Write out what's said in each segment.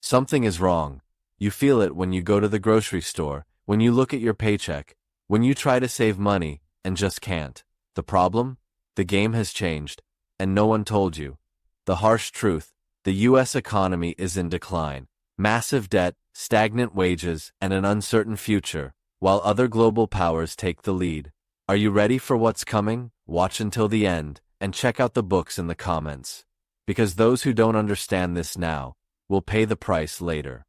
Something is wrong. You feel it when you go to the grocery store, when you look at your paycheck, when you try to save money and just can't. The problem? The game has changed, and no one told you. The harsh truth: the U.S. economy is in decline. Massive debt, stagnant wages, and an uncertain future, while other global powers take the lead. Are you ready for what's coming? Watch until the end, and check out the books in the comments. Because those who don't understand this now will pay the price later.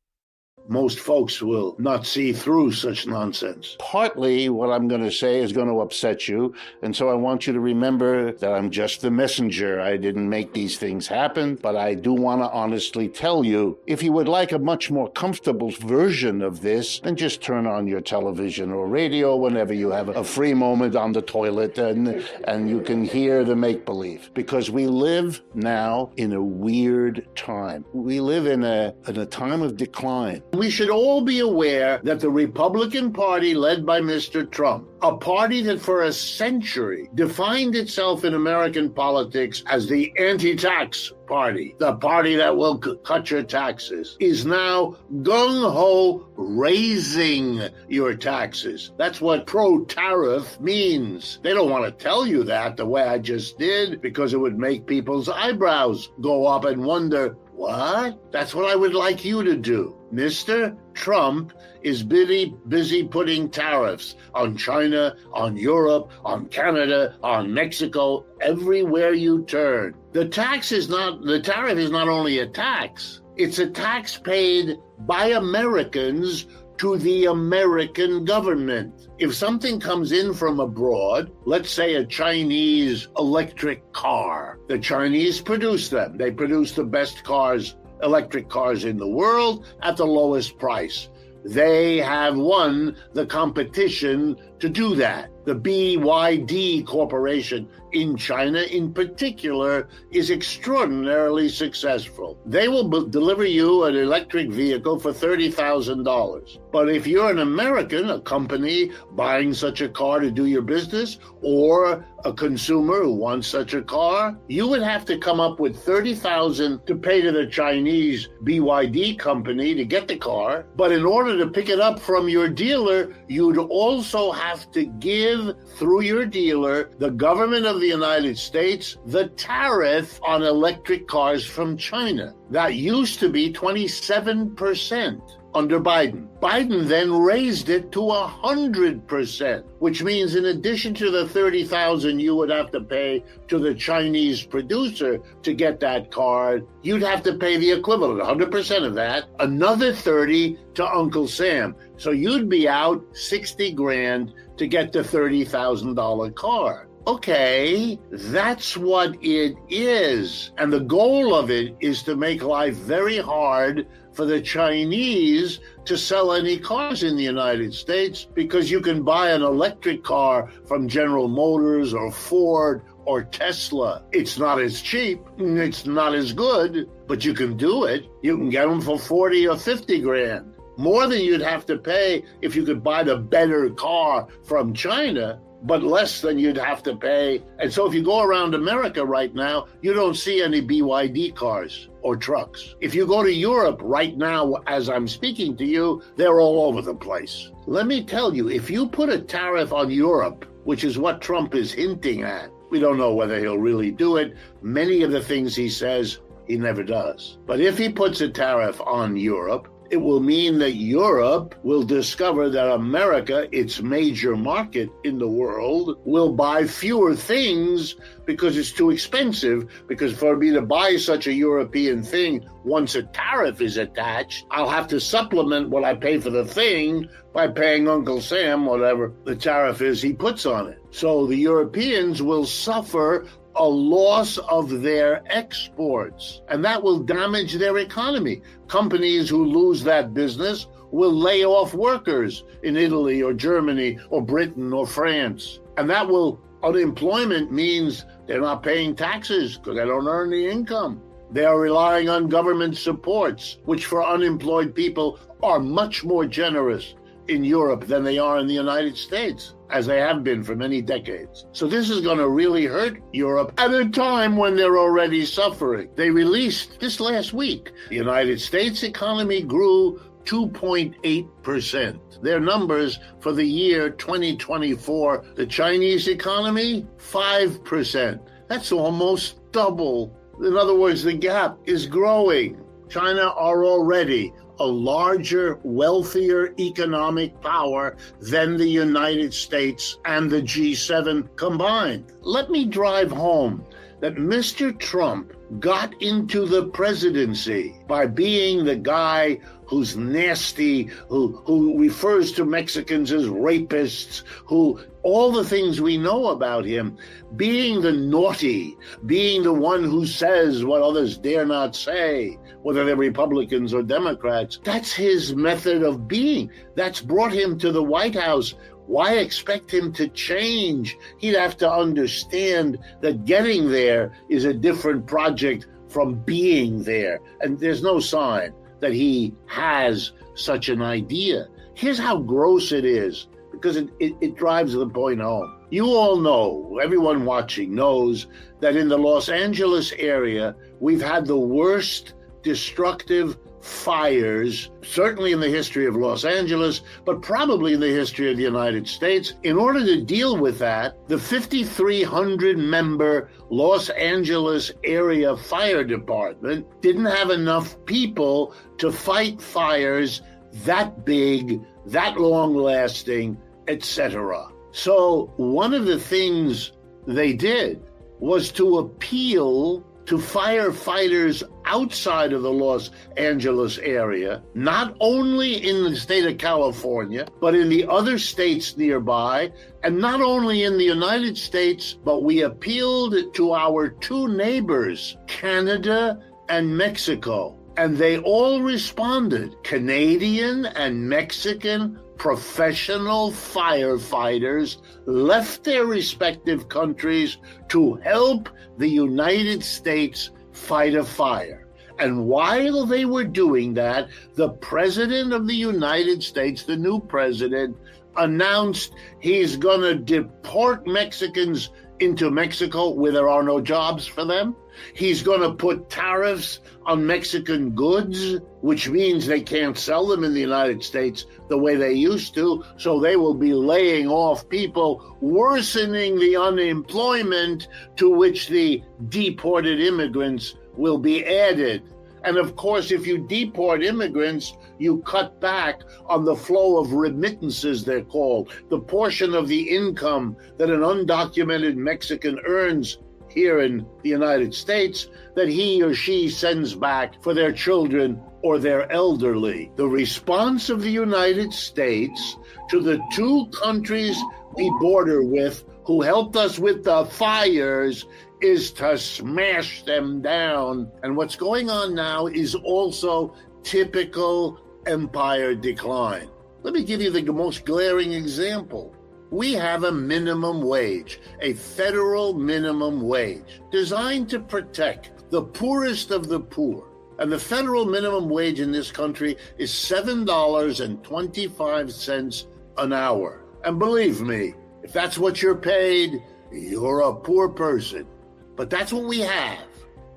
Most folks will not see through such nonsense. Partly what I'm going to say is going to upset you, and so I want you to remember that I'm just the messenger. I didn't make these things happen, but I do want to honestly tell you, if you would like a much more comfortable version of this, then just turn on your television or radio whenever you have a free moment on the toilet, and you can hear the make-believe. Because we live now in a weird time. We live in a time of decline. We should all be aware that the Republican Party, led by Mr. Trump, a party that for a century defined itself in American politics as the anti-tax party, the party that will cut your taxes, is now gung-ho raising your taxes. That's what pro-tariff means. They don't want to tell you that the way I just did, because it would make people's eyebrows go up and wonder, what? That's what I would like you to do. Mr. Trump is busy putting tariffs on China, on Europe, on Canada, on Mexico, everywhere you turn. The tariff is not only a tax, it's a tax paid by Americans to the American government. If something comes in from abroad, let's say a Chinese electric car, the Chinese produce them. They produce the best cars, electric cars in the world at the lowest price. They have won the competition to do that. The BYD Corporation in China, in particular, is extraordinarily successful. They will deliver you an electric vehicle for $30,000. But if you're an American, a company buying such a car to do your business, or a consumer who wants such a car, you would have to come up with $30,000 to pay to the Chinese BYD company to get the car. But in order to pick it up from your dealer, you'd also have to give through your dealer, the government of the United States, the tariff on electric cars from China. That used to be 27% under Biden. Biden then raised it to 100%, which means in addition to the $30,000 you would have to pay to the Chinese producer to get that car, you'd have to pay the equivalent, 100% of that, another $30,000 to Uncle Sam. So you'd be out $60,000 to get the $30,000 car. Okay, that's what it is. And the goal of it is to make life very hard for the Chinese to sell any cars in the United States, because you can buy an electric car from General Motors or Ford or Tesla. It's not as cheap, it's not as good, but you can do it. You can get them for $40,000 or $50,000. More than you'd have to pay if you could buy the better car from China, but less than you'd have to pay. And so if you go around America right now, you don't see any BYD cars or trucks. If you go to Europe right now, as I'm speaking to you, they're all over the place. Let me tell you, if you put a tariff on Europe, which is what Trump is hinting at, we don't know whether he'll really do it. Many of the things he says, he never does. But if he puts a tariff on Europe, it will mean that Europe will discover that America, its major market in the world, will buy fewer things because it's too expensive. Because for me to buy such a European thing, once a tariff is attached, I'll have to supplement what I pay for the thing by paying Uncle Sam whatever the tariff is he puts on it. So the Europeans will suffer a loss of their exports, and that will damage their economy. Companies who lose that business will lay off workers in Italy or Germany or Britain or France. And that will, unemployment means they're not paying taxes because they don't earn the income. They are relying on government supports, which for unemployed people are much more generous in Europe than they are in the United States. as they have been for many decades. So this is going to really hurt Europe at a time when they're already suffering. They released this last week, the United States economy grew 2.8%. Their numbers for the year 2024, the Chinese economy, 5%. That's almost double. In other words, the gap is growing. China are already a larger, wealthier economic power than the United States and the G7 combined. Let me drive home that Mr. Trump got into the presidency by being the guy who's nasty, who refers to Mexicans as rapists, who all the things we know about him, being the naughty, being the one who says what others dare not say, whether they're Republicans or Democrats. That's his method of being. That's brought him to the White House. Why expect him to change? He'd have to understand that getting there is a different project from being there. And there's no sign that he has such an idea. Here's how gross it is, because it drives the point home. You all know, everyone watching knows, that in the Los Angeles area, we've had the worst destructive fires, certainly in the history of Los Angeles, but probably in the history of the United States. In order to deal with that, the 5,300-member Los Angeles area fire department didn't have enough people to fight fires that big, that long-lasting, etc. So one of the things they did was to appeal to firefighters outside of the Los Angeles area, not only in the state of California, but in the other states nearby, and not only in the United States, but we appealed to our two neighbors, Canada and Mexico, and they all responded. Canadian and Mexican professional firefighters left their respective countries to help the United States fight a fire. And while they were doing that, the President of the United States, the new president, announced he's going to deport Mexicans into Mexico where there are no jobs for them. He's going to put tariffs on Mexican goods, which means they can't sell them in the United States the way they used to, so they will be laying off people, worsening the unemployment to which the deported immigrants will be added. And of course, if you deport immigrants, you cut back on the flow of remittances, they're called, the portion of the income that an undocumented Mexican earns here in the United States that he or she sends back for their children or their elderly. The response of the United States to the two countries we border with who helped us with the fires is to smash them down. And what's going on now is also typical empire decline. Let me give you the most glaring example. We have a minimum wage, a federal minimum wage, designed to protect the poorest of the poor. And the federal minimum wage in this country is $7.25 an hour. And believe me, if that's what you're paid, you're a poor person. But that's what we have.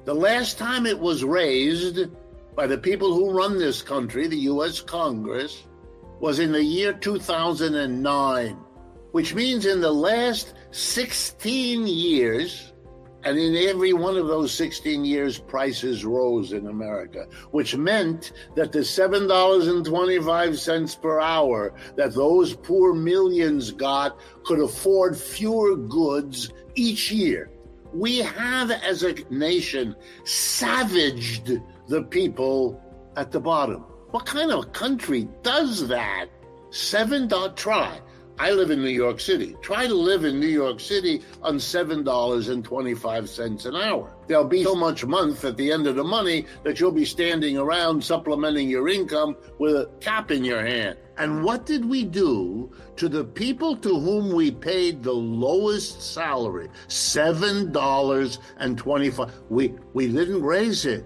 The last time it was raised by the people who run this country, the U.S. Congress, was in the year 2009. Which means in the last 16 years, and in every one of those 16 years, prices rose in America, which meant that the $7.25 per hour that those poor millions got could afford fewer goods each year. We have, as a nation, savaged the people at the bottom. What kind of country does that? Try. I live in New York City. Try to live in New York City on $7.25 an hour. There'll be so much month at the end of the money that you'll be standing around supplementing your income with a cap in your hand. And what did we do to the people to whom we paid the lowest salary? $7.25. We didn't raise it.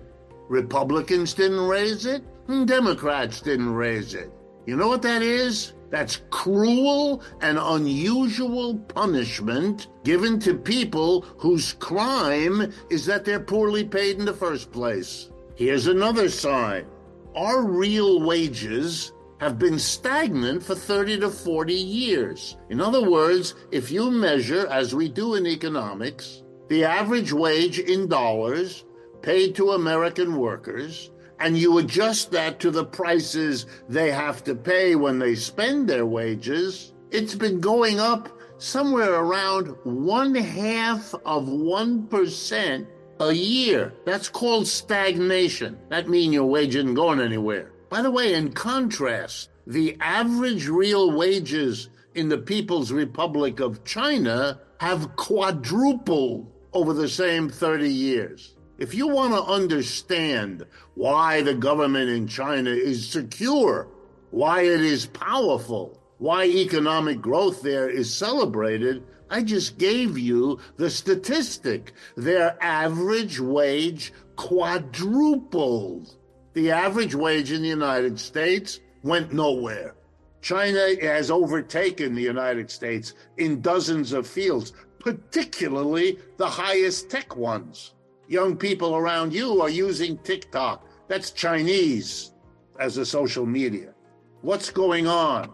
Republicans didn't raise it. Democrats didn't raise it. You know what that is? That's cruel and unusual punishment given to people whose crime is that they're poorly paid in the first place. Here's another sign. Our real wages have been stagnant for 30 to 40 years. In other words, if you measure, as we do in economics, the average wage in dollars paid to American workers, and you adjust that to the prices they have to pay when they spend their wages, it's been going up somewhere around 0.5% a year. That's called stagnation. That means your wage isn't going anywhere. By the way, in contrast, the average real wages in the People's Republic of China have quadrupled over the same 30 years. If you want to understand why the government in China is secure, why it is powerful, why economic growth there is celebrated, I just gave you the statistic. Their average wage quadrupled. The average wage in the United States went nowhere. China has overtaken the United States in dozens of fields, particularly the highest tech ones. Young people around you are using TikTok. That's Chinese as a social media. What's going on?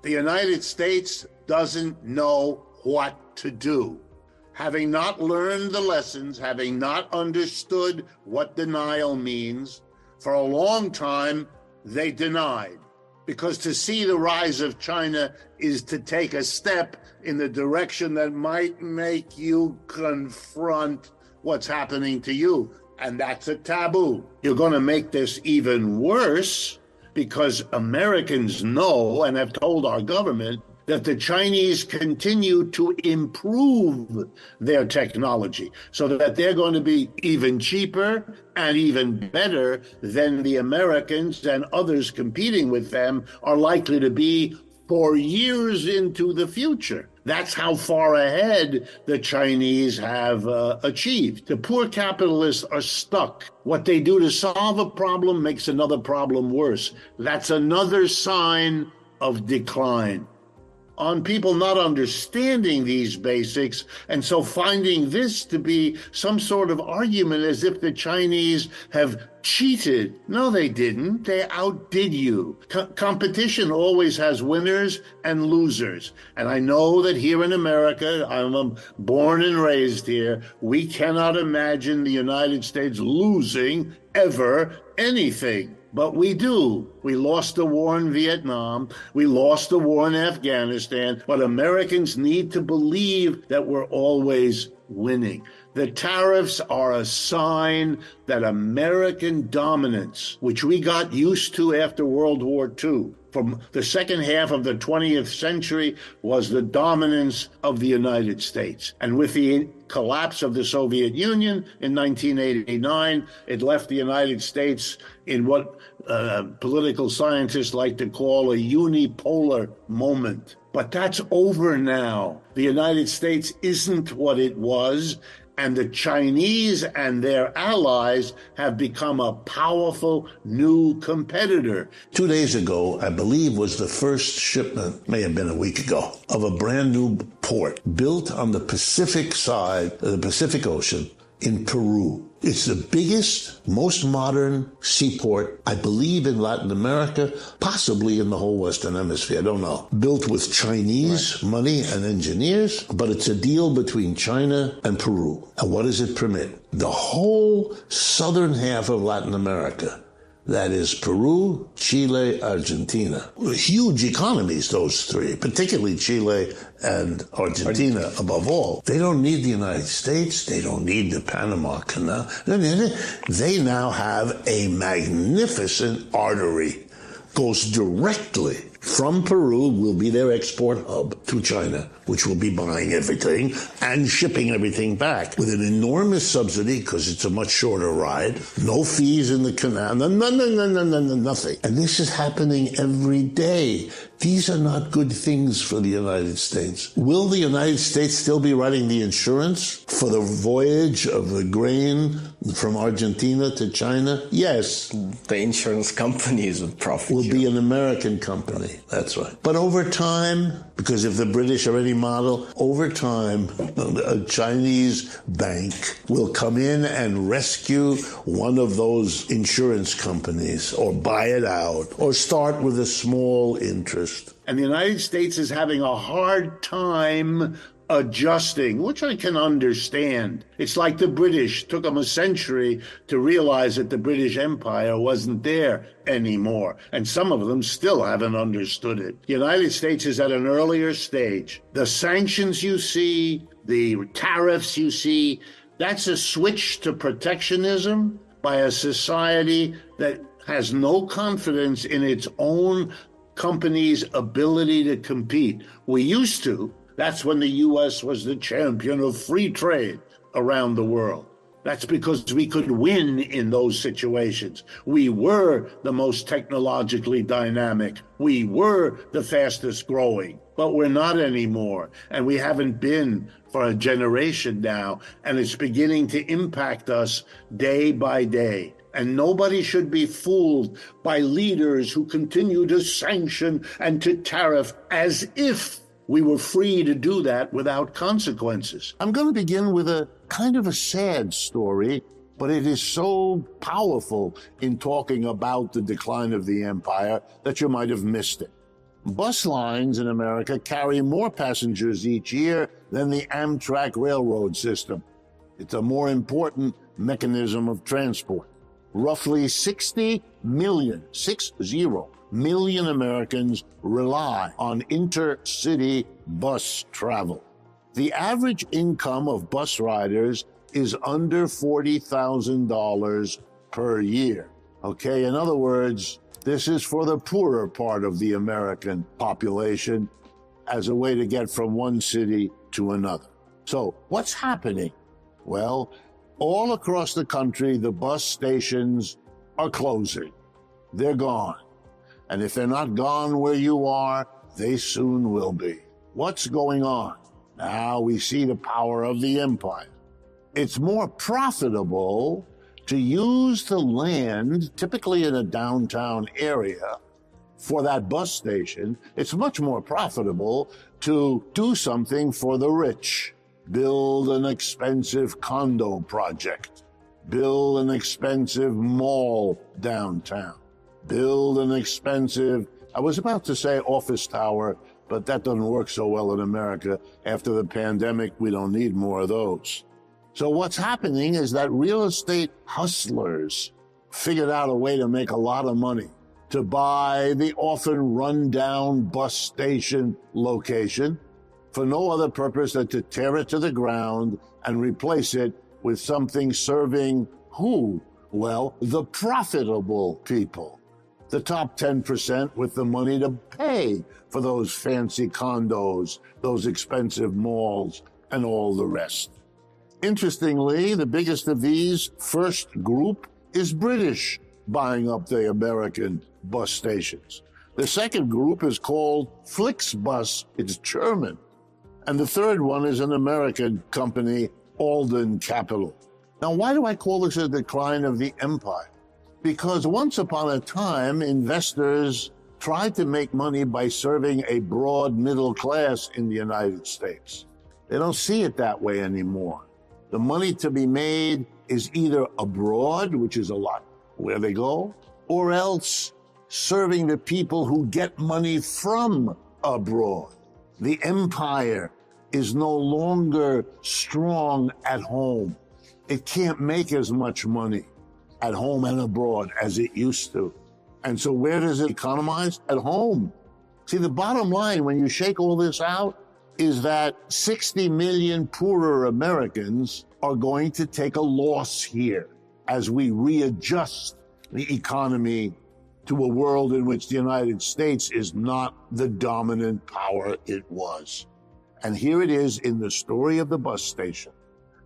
The United States doesn't know what to do. Having not learned the lessons, having not understood what denial means, for a long time, they denied. Because to see the rise of China is to take a step in the direction that might make you confront what's happening to you. And that's a taboo. You're going to make this even worse because Americans know and have told our government that the Chinese continue to improve their technology so that they're going to be even cheaper and even better than the Americans, and others competing with them are likely to be for years into the future. That's how far ahead the Chinese have achieved. The poor capitalists are stuck. What they do to solve a problem makes another problem worse. That's another sign of decline. On people not understanding these basics, and so finding this to be some sort of argument as if the Chinese have cheated. No, they didn't. They outdid you. Competition always has winners and losers. And I know that here in America, I'm born and raised here, we cannot imagine the United States losing ever anything. But we do. We lost the war in Vietnam. We lost the war in Afghanistan. But Americans need to believe that we're always winning. The tariffs are a sign that American dominance, which we got used to after World War II, from the second half of the 20th century, was the dominance of the United States. And with the collapse of the Soviet Union in 1989, it left the United States in what political scientists like to call a unipolar moment. But that's over now. The United States isn't what it was, and the Chinese and their allies have become a powerful new competitor. 2 days ago, I believe, was the first shipment, may have been a week ago, of a brand new port built on the Pacific side of the Pacific Ocean in Peru. It's the biggest, most modern seaport, I believe, in Latin America, possibly in the whole Western Hemisphere. I don't know. Built with Chinese money and engineers, but it's a deal between China and Peru. And what does it permit? The whole southern half of Latin America. That is Peru, Chile, Argentina. Huge economies, those three, particularly Chile and Argentina above all. They don't need the United States. They don't need the Panama Canal. They now have a magnificent artery. Goes directly from Peru, will be their export hub, to China, which will be buying everything and shipping everything back with an enormous subsidy because it's a much shorter ride. No fees in the canal, nothing. And this is happening every day. These are not good things for the United States. Will the United States still be writing the insurance for the voyage of the grain from Argentina to China? Yes. The insurance companies would profit. Will be an American company. That's right. But over time, because if the British are any model, over time, a Chinese bank will come in and rescue one of those insurance companies or buy it out or start with a small interest. And the United States is having a hard time adjusting, which I can understand. It's like the British. Took them a century to realize that the British Empire wasn't there anymore. And some of them still haven't understood it. The United States is at an earlier stage. The sanctions you see, the tariffs you see, that's a switch to protectionism by a society that has no confidence in its own company's ability to compete. We used to. That's when the U.S. was the champion of free trade around the world. That's because we could win in those situations. We were the most technologically dynamic. We were the fastest growing, but we're not anymore. And we haven't been for a generation now. And it's beginning to impact us day by day. And nobody should be fooled by leaders who continue to sanction and to tariff as if we were free to do that without consequences. I'm going to begin with a kind of a sad story, but it is so powerful in talking about the decline of the empire that you might have missed it. Bus lines in America carry more passengers each year than the Amtrak railroad system. It's a more important mechanism of transport. Roughly 60 million Americans rely on intercity bus travel. The average income of bus riders is under $40,000 per year. Okay, in other words, this is for the poorer part of the American population as a way to get from one city to another. So what's happening? Well, all across the country, the bus stations are closing. They're gone. And if they're not gone where you are, they soon will be. What's going on? Now we see the power of the empire. It's more profitable to use the land, typically in a downtown area, for that bus station. It's much more profitable to do something for the rich. Build an expensive condo project. Build an expensive mall downtown. Build an expensive, I was about to say office tower, but that doesn't work so well in America. After the pandemic, we don't need more of those. So what's happening is that real estate hustlers figured out a way to make a lot of money, to buy the often run-down bus station location for no other purpose than to tear it to the ground and replace it with something serving who? Well, the profitable people. The top 10% with the money to pay for those fancy condos, those expensive malls, and all the rest. Interestingly, the biggest of these first group is British buying up the American bus stations. The second group is called Flixbus. It's German. And the third one is an American company, Alden Capital. Now, why do I call this a decline of the empire? Because once upon a time, investors tried to make money by serving a broad middle class in the United States. They don't see it that way anymore. The money to be made is either abroad, which is a lot where they go, or else serving the people who get money from abroad. The empire is no longer strong at home. It can't make as much money at home and abroad as it used to. And so where does it economize? At home. See, the bottom line, when you shake all this out, is that 60 million poorer Americans are going to take a loss here as we readjust the economy to a world in which the United States is not the dominant power it was. And here it is in the story of the bus station.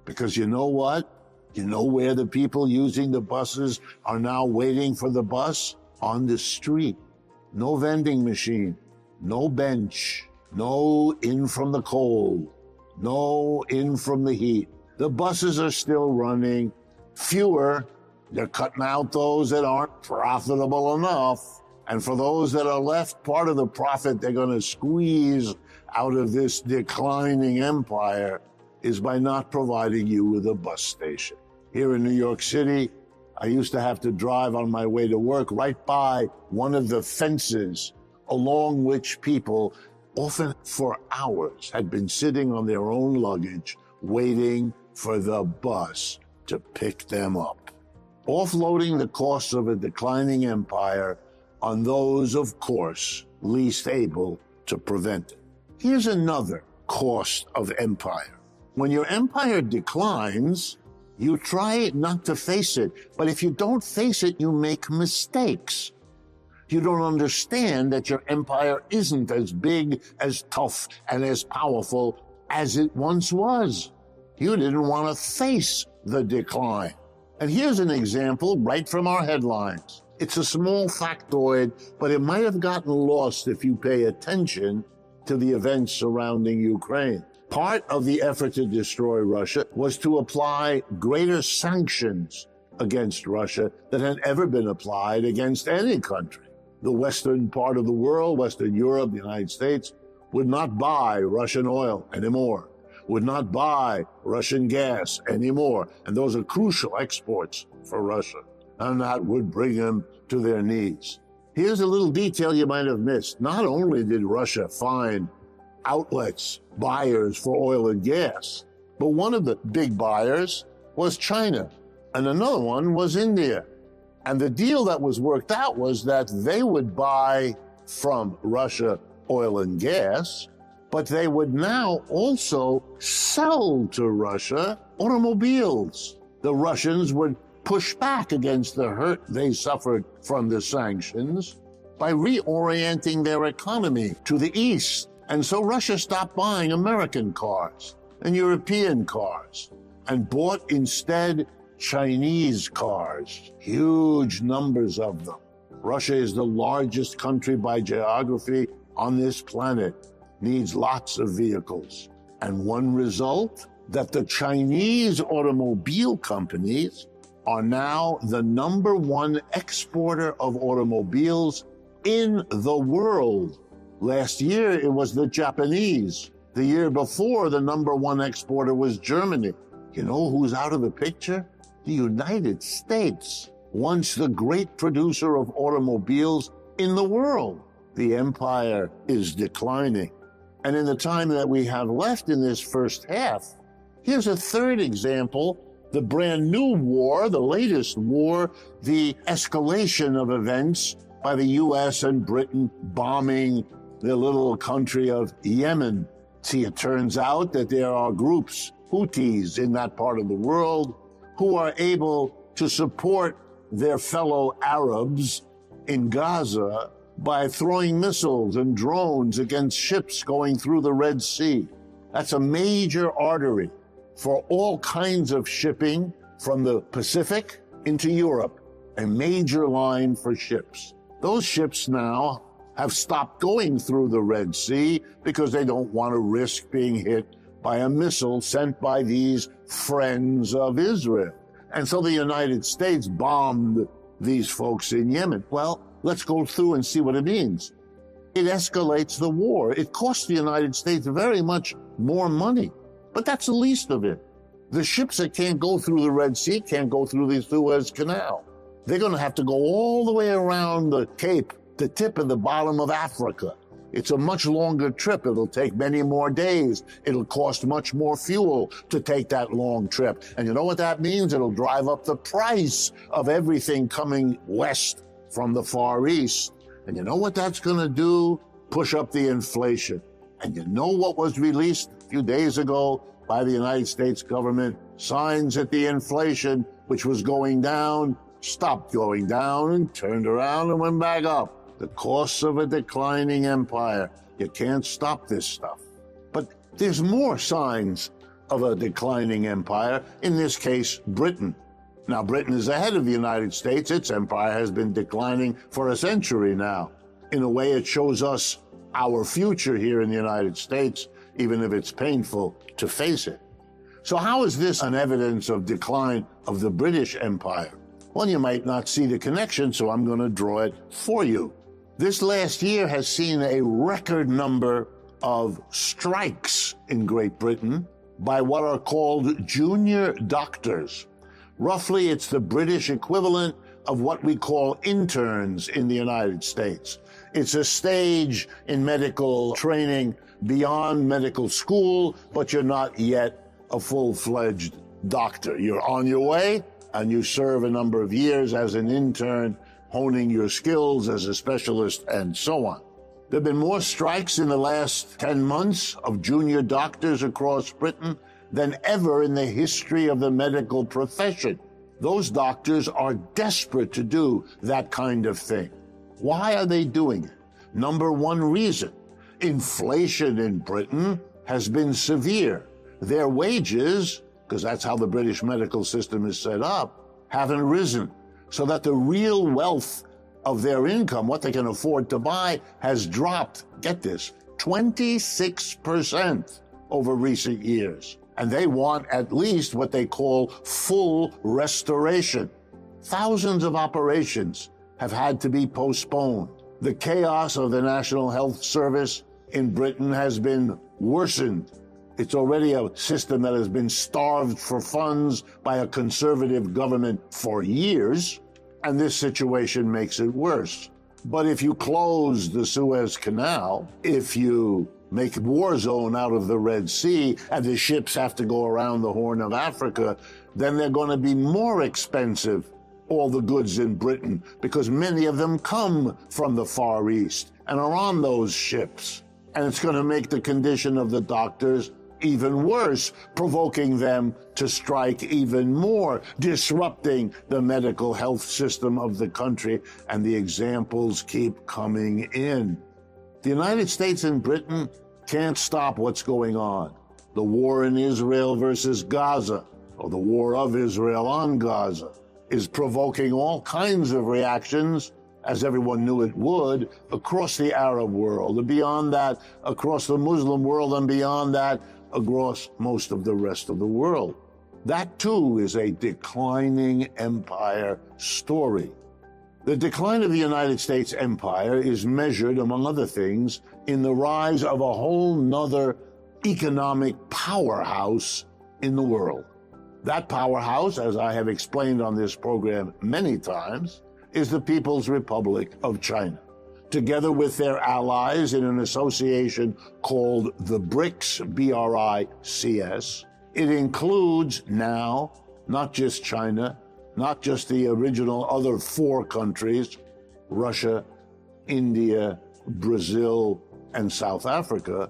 Because you know what? You know where the people using the buses are now waiting for the bus? On the street. No vending machine, no bench, no in from the cold, no in from the heat. The buses are still running. fewer. They're cutting out those that aren't profitable enough. And for those that are left, part of the profit they're going to squeeze out of this declining empire is by not providing you with a bus station. Here in New York City, I used to have to drive on my way to work right by one of the fences along which people, often for hours, had been sitting on their own luggage, waiting for the bus to pick them up. Offloading the costs of a declining empire on those, of course, least able to prevent it. Here's another cost of empire. When your empire declines, you try not to face it, but if you don't face it, you make mistakes. You don't understand that your empire isn't as big, as tough, and as powerful as it once was. You didn't want to face the decline. And here's an example right from our headlines. It's a small factoid, but it might have gotten lost if you pay attention to the events surrounding Ukraine. Part of the effort to destroy Russia was to apply greater sanctions against Russia than had ever been applied against any country. The western part of the world, Western Europe, the United States, would not buy Russian oil anymore, would not buy Russian gas anymore. And those are crucial exports for Russia. And that would bring them to their knees. Here's a little detail you might have missed. Not only did Russia find outlets, buyers for oil and gas, but one of the big buyers was China, and another one was India. And the deal that was worked out was that they would buy from Russia oil and gas, but they would now also sell to Russia automobiles. The Russians would push back against the hurt they suffered from the sanctions by reorienting their economy to the east. And so Russia stopped buying American cars and European cars and bought instead Chinese cars, huge numbers of them. Russia is the largest country by geography on this planet, needs lots of vehicles. And one result, that the Chinese automobile companies are now the #1 exporter of automobiles in the world. Last year, it was the Japanese. The year before, the #1 exporter was Germany. You know who's out of the picture? The United States, once the great producer of automobiles in the world. The empire is declining. And in the time that we have left in this first half, here's a third example, the brand new war, the latest war, the escalation of events by the U.S. and Britain bombing the little country of Yemen. See, it turns out that there are groups, Houthis in that part of the world, who are able to support their fellow Arabs in Gaza by throwing missiles and drones against ships going through the Red Sea. That's a major artery for all kinds of shipping from the Pacific into Europe, a major line for ships. Those ships now have stopped going through the Red Sea because they don't want to risk being hit by a missile sent by these friends of Israel. And so the United States bombed these folks in Yemen. Well, let's go through and see what it means. It escalates the war. It costs the United States very much more money, but that's the least of it. The ships that can't go through the Red Sea can't go through the Suez Canal. They're going to have to go all the way around the Cape, the tip of the bottom of Africa. It's a much longer trip. It'll take many more days. It'll cost much more fuel to take that long trip. And you know what that means? It'll drive up the price of everything coming west from the Far East. And you know what that's going to do? Push up the inflation. And you know what was released a few days ago by the United States government? Signs that the inflation, which was going down, stopped going down and turned around and went back up. The costs of a declining empire. You can't stop this stuff. But there's more signs of a declining empire, in this case, Britain. Now, Britain is ahead of the United States. Its empire has been declining for a century now. In a way, it shows us our future here in the United States, even if it's painful to face it. So how is this an evidence of decline of the British Empire? Well, you might not see the connection, so I'm going to draw it for you. This last year has seen a record number of strikes in Great Britain by what are called junior doctors. Roughly, it's the British equivalent of what we call interns in the United States. It's a stage in medical training beyond medical school, but you're not yet a full-fledged doctor. You're on your way, and you serve a number of years as an intern, honing your skills as a specialist, and so on. There have been more strikes in the last 10 months of junior doctors across Britain than ever in the history of the medical profession. Those doctors are desperate to do that kind of thing. Why are they doing it? Number one reason, inflation in Britain has been severe. Their wages, because that's how the British medical system is set up, haven't risen, so that the real wealth of their income, what they can afford to buy, has dropped, get this, 26% over recent years. And they want at least what they call full restoration. Thousands of operations have had to be postponed. The chaos of the National Health Service in Britain has been worsened. It's already a system that has been starved for funds by a conservative government for years, and this situation makes it worse. But if you close the Suez Canal, if you make a war zone out of the Red Sea, and the ships have to go around the Horn of Africa, then they're going to be more expensive, all the goods in Britain, because many of them come from the Far East and are on those ships. And it's going to make the condition of the doctors even worse, provoking them to strike even more, disrupting the medical health system of the country, and the examples keep coming in. The United States and Britain can't stop what's going on. The war in Israel versus Gaza, or the war of Israel on Gaza, is provoking all kinds of reactions, as everyone knew it would, across the Arab world, and beyond that, across the Muslim world, and beyond that, across most of the rest of the world. That, too, is a declining empire story. The decline of the United States empire is measured, among other things, in the rise of a whole nother economic powerhouse in the world. That powerhouse, as I have explained on this program many times, is the People's Republic of China. Together with their allies in an association called the BRICS, B-R-I-C-S, it includes now not just China, not just the original other 4 countries, Russia, India, Brazil, and South Africa,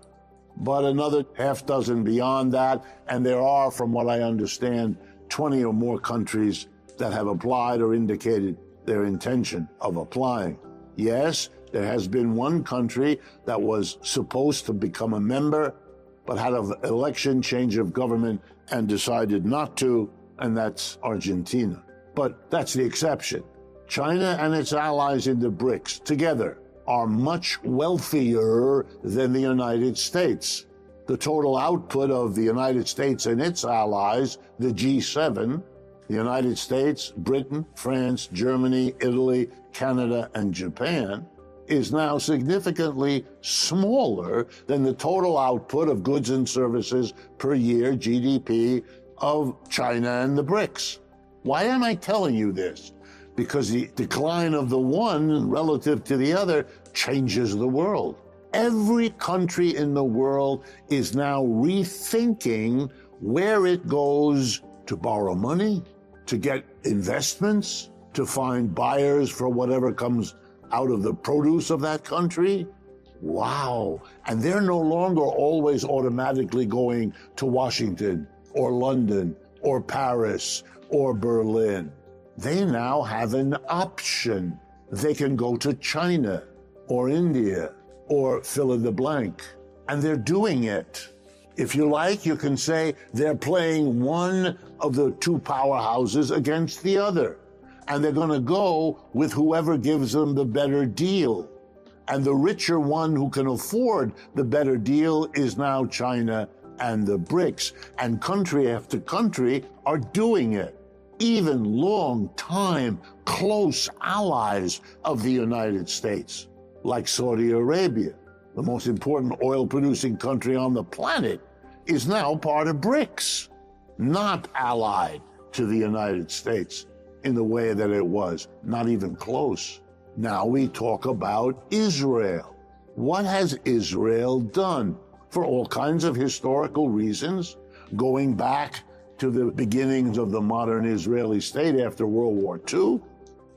but another half dozen beyond that, and there are, from what I understand, 20 or more countries that have applied or indicated their intention of applying. Yes, there has been one country that was supposed to become a member, but had an election change of government and decided not to, and that's Argentina. But that's the exception. China and its allies in the BRICS together are much wealthier than the United States. The total output of the United States and its allies, the G7, the United States, Britain, France, Germany, Italy, Canada, and Japan, is now significantly smaller than the total output of goods and services per year, GDP, of China and the BRICS. Why am I telling you this? Because the decline of the one relative to the other changes the world. Every country in the world is now rethinking where it goes to borrow money, to get investments, to find buyers for whatever comes out of the produce of that country. Wow. And they're no longer always automatically going to Washington or London or Paris or Berlin. They now have an option. They can go to China or India or fill in the blank. And they're doing it. If you like, you can say they're playing one of the 2 powerhouses against the other. And they're going to go with whoever gives them the better deal. And the richer one who can afford the better deal is now China and the BRICS, and country after country are doing it. Even long-time close allies of the United States, like Saudi Arabia, the most important oil-producing country on the planet, is now part of BRICS, not allied to the United States in the way that it was, not even close. Now we talk about Israel. What has Israel done? For all kinds of historical reasons, going back to the beginnings of the modern Israeli state after World War II,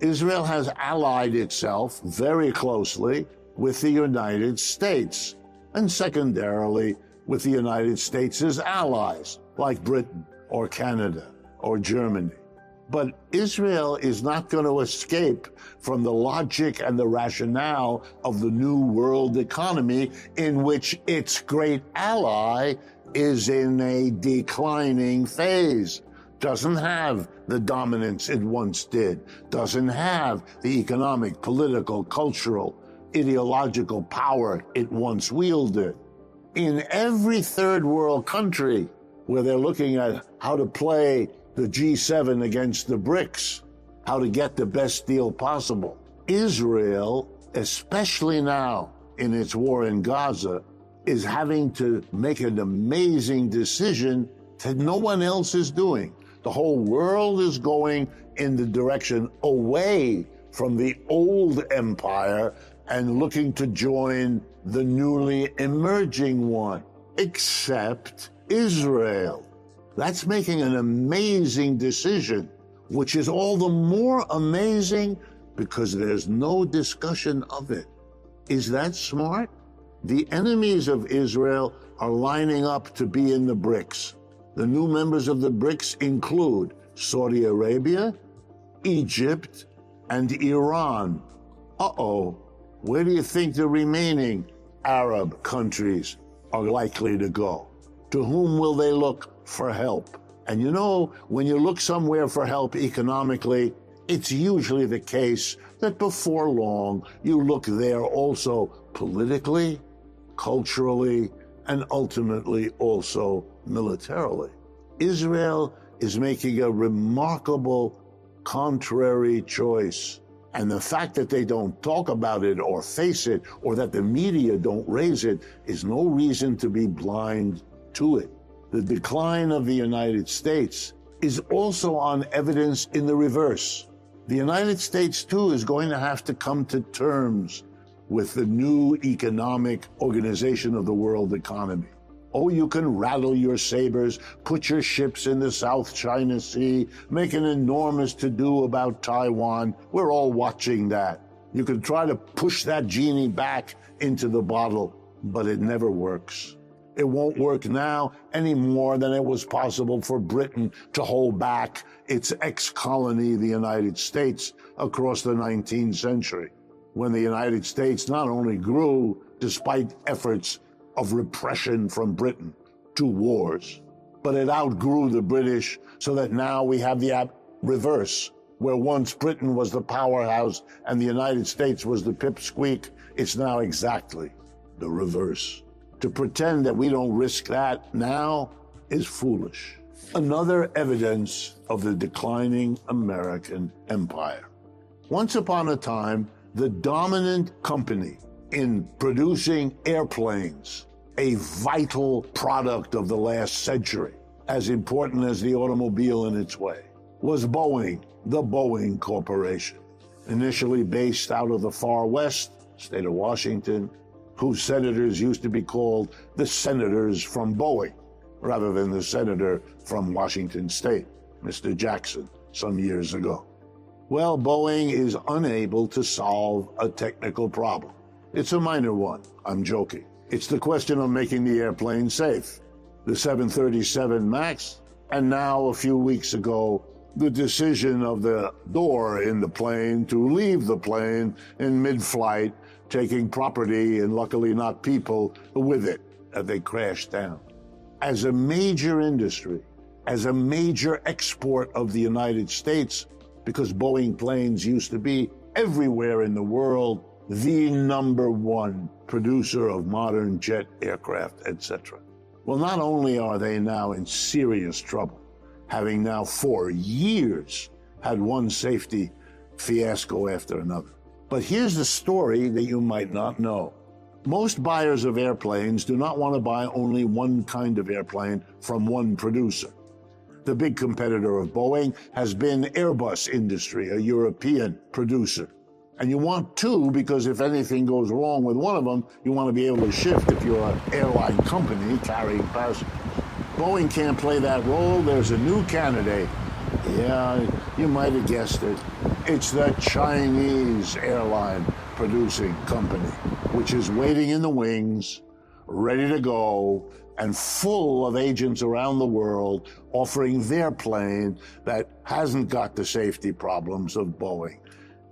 Israel has allied itself very closely with the United States, and secondarily with the United States' allies, like Britain or Canada or Germany. But Israel is not going to escape from the logic and the rationale of the new world economy in which its great ally is in a declining phase, doesn't have the dominance it once did, doesn't have the economic, political, cultural, ideological power it once wielded. In every third world country where they're looking at how to play the G7 against the BRICS, how to get the best deal possible, Israel, especially now in its war in Gaza, is having to make an amazing decision that no one else is doing. The whole world is going in the direction away from the old empire and looking to join the newly emerging one, except Israel. That's making an amazing decision, which is all the more amazing because there's no discussion of it. Is that smart? The enemies of Israel are lining up to be in the BRICS. The new members of the BRICS include Saudi Arabia, Egypt, and Iran. Uh-oh, where do you think the remaining Arab countries are likely to go? To whom will they look for help? And you know, when you look somewhere for help economically, it's usually the case that before long you look there also politically, culturally, and ultimately also militarily. Israel is making a remarkable contrary choice. And the fact that they don't talk about it or face it, or that the media don't raise it, is no reason to be blind to it. The decline of the United States is also on evidence in the reverse. The United States, too, is going to have to come to terms with the new economic organization of the world economy. Oh, you can rattle your sabers, put your ships in the South China Sea, make an enormous to-do about Taiwan. We're all watching that. You can try to push that genie back into the bottle, but it never works. It won't work now any more than it was possible for Britain to hold back its ex-colony, the United States, across the 19th century, when the United States not only grew despite efforts of repression from Britain to wars, but it outgrew the British so that now we have the reverse, where once Britain was the powerhouse and the United States was the pipsqueak, it's now exactly the reverse. To pretend that we don't risk that now is foolish. Another evidence of the declining American empire. Once upon a time, the dominant company in producing airplanes, a vital product of the last century, as important as the automobile in its way, was Boeing, the Boeing Corporation, initially based out of the far west, state of Washington, whose senators used to be called the senators from Boeing, rather than the senator from Washington State, Mr. Jackson, some years ago. Well, Boeing is unable to solve a technical problem. It's a minor one, I'm joking. It's the question of making the airplane safe. The 737 MAX, and now a few weeks ago, the decision of the door in the plane to leave the plane in mid-flight, taking property and luckily not people with it as they crashed down. As a major industry, as a major export of the United States, because Boeing planes used to be everywhere in the world, the number one producer of modern jet aircraft, etc. Well, not only are they now in serious trouble, having now for years had one safety fiasco after another, but here's the story that you might not know. Most buyers of airplanes do not want to buy only one kind of airplane from one producer. The big competitor of Boeing has been Airbus Industry, a European producer. And you want two because if anything goes wrong with one of them, you want to be able to shift if you're an airline company carrying passengers. Boeing can't play that role. There's a new candidate. Yeah, you might have guessed it. It's the Chinese airline producing company, which is waiting in the wings, ready to go, and full of agents around the world offering their plane that hasn't got the safety problems of Boeing.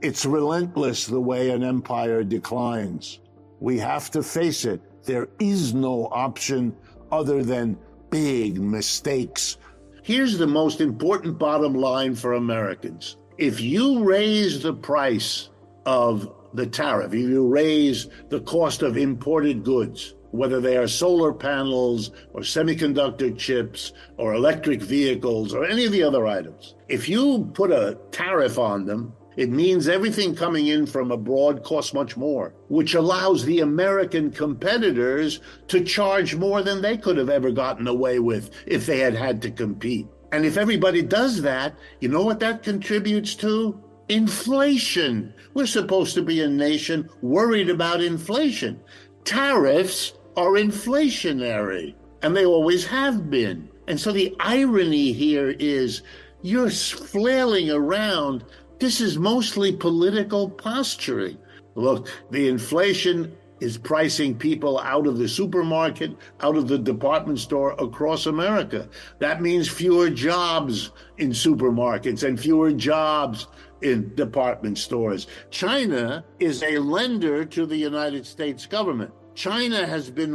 It's relentless the way an empire declines. We have to face it. There is no option other than big mistakes. Here's the most important bottom line for Americans. If you raise the price of the tariff, if you raise the cost of imported goods, whether they are solar panels or semiconductor chips or electric vehicles or any of the other items, if you put a tariff on them, it means everything coming in from abroad costs much more, which allows the American competitors to charge more than they could have ever gotten away with if they had had to compete. And if everybody does that, you know what that contributes to? Inflation. We're supposed to be a nation worried about inflation. Tariffs are inflationary, and they always have been. And so the irony here is you're flailing around. This is mostly political posturing. Look, the inflation is pricing people out of the supermarket, out of the department store across America. That means fewer jobs in supermarkets and fewer jobs in department stores. China is a lender to the United States government. China has been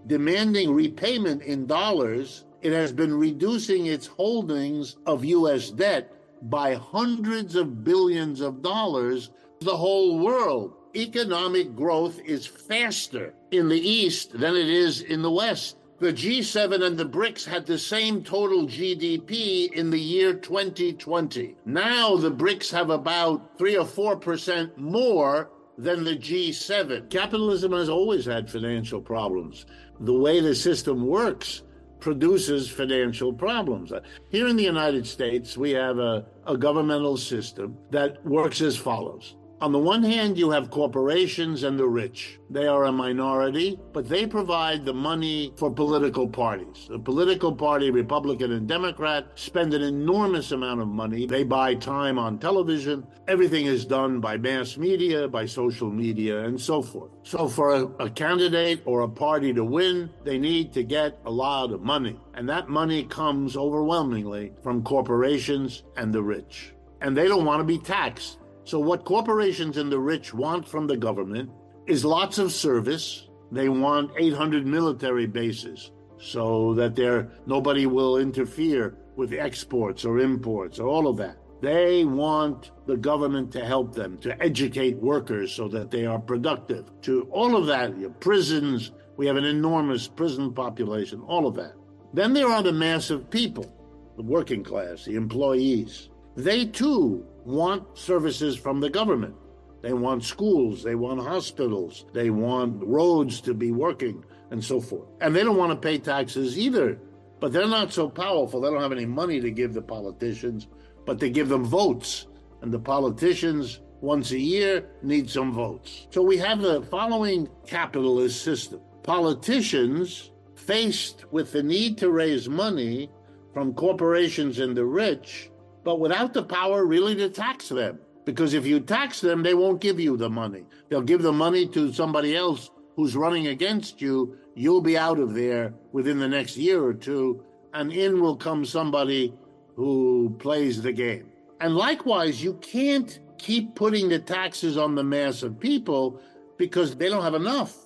demanding repayment in dollars. It has been reducing its holdings of U.S. debt by hundreds of billions of dollars to the whole world. Economic growth is faster in the East than it is in the West. The G7 and the BRICS had the same total GDP in the year 2020. Now the BRICS have about 3 or 4% more than the G7. Capitalism has always had financial problems. The way the system works produces financial problems. Here in the United States, we have a governmental system that works as follows. On the one hand, you have corporations and the rich. They are a minority, but they provide the money for political parties. The political party, Republican and Democrat, spend an enormous amount of money. They buy time on television. Everything is done by mass media, by social media, and so forth. So for a candidate or a party to win, they need to get a lot of money. And that money comes overwhelmingly from corporations and the rich. And they don't want to be taxed. So what corporations and the rich want from the government is lots of service. They want 800 military bases so that nobody will interfere with exports or imports or all of that. They want the government to help them, to educate workers so that they are productive, to all of that. Prisons, we have an enormous prison population, all of that. Then there are the mass of people, the working class, the employees. They too want services from the government. They want schools, they want hospitals, they want roads to be working, and so forth. And they don't want to pay taxes either, but they're not so powerful. They don't have any money to give the politicians, but they give them votes. And the politicians, once a year, need some votes. So we have the following capitalist system. Politicians, faced with the need to raise money from corporations and the rich, but without the power really to tax them. Because if you tax them, they won't give you the money. They'll give the money to somebody else who's running against you. You'll be out of there within the next year or two, and in will come somebody who plays the game. And likewise, you can't keep putting the taxes on the mass of people because they don't have enough.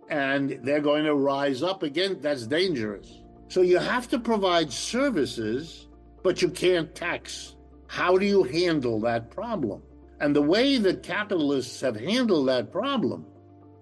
And they're going to rise up again. That's dangerous. So you have to provide services, but you can't tax. How do you handle that problem? And the way that capitalists have handled that problem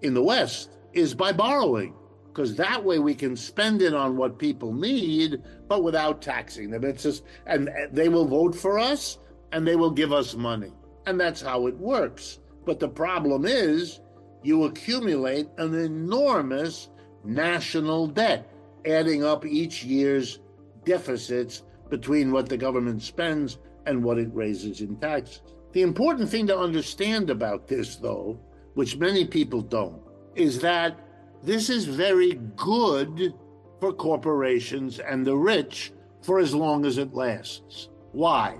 in the West is by borrowing. because that way we can spend it on what people need, but without taxing them. It's just, and they will vote for us and they will give us money. And that's how it works. But the problem is you accumulate an enormous national debt, adding up each year's deficits between what the government spends and what it raises in taxes. The important thing to understand about this, though, which many people don't, is that this is very good for corporations and the rich for as long as it lasts. Why?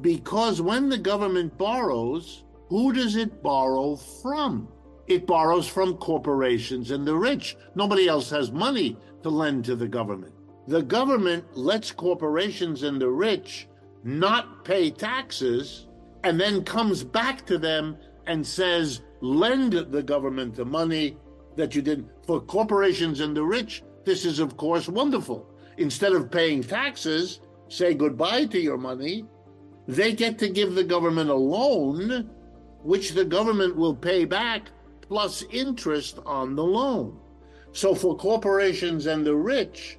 Because when the government borrows, who does it borrow from? It borrows from corporations and the rich. Nobody else has money to lend to the government. The government lets corporations and the rich not pay taxes and then comes back to them and says, lend the government the money that you didn't. For corporations and the rich, this is, of course, wonderful. Instead of paying taxes, say goodbye to your money, they get to give the government a loan, which the government will pay back plus interest on the loan. So for corporations and the rich,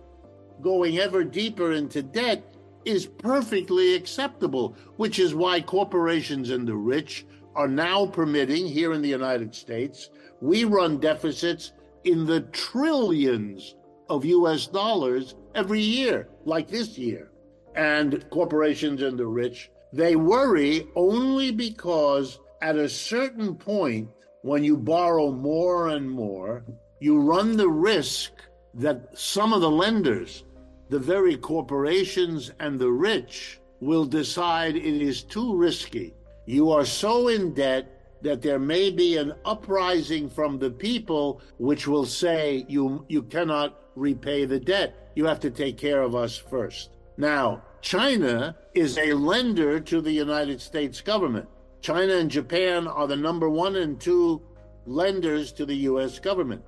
going ever deeper into debt is perfectly acceptable, which is why corporations and the rich are now permitting, here in the United States, we run deficits in the trillions of US dollars every year, like this year. And corporations and the rich, they worry only because at a certain point, when you borrow more and more, you run the risk that some of the lenders, the very corporations and the rich, will decide it is too risky. You are so in debt that there may be an uprising from the people which will say you cannot repay the debt. You have to take care of us first. Now, China is a lender to the United States government. China and Japan are the number 1 and 2 lenders to the U.S. government.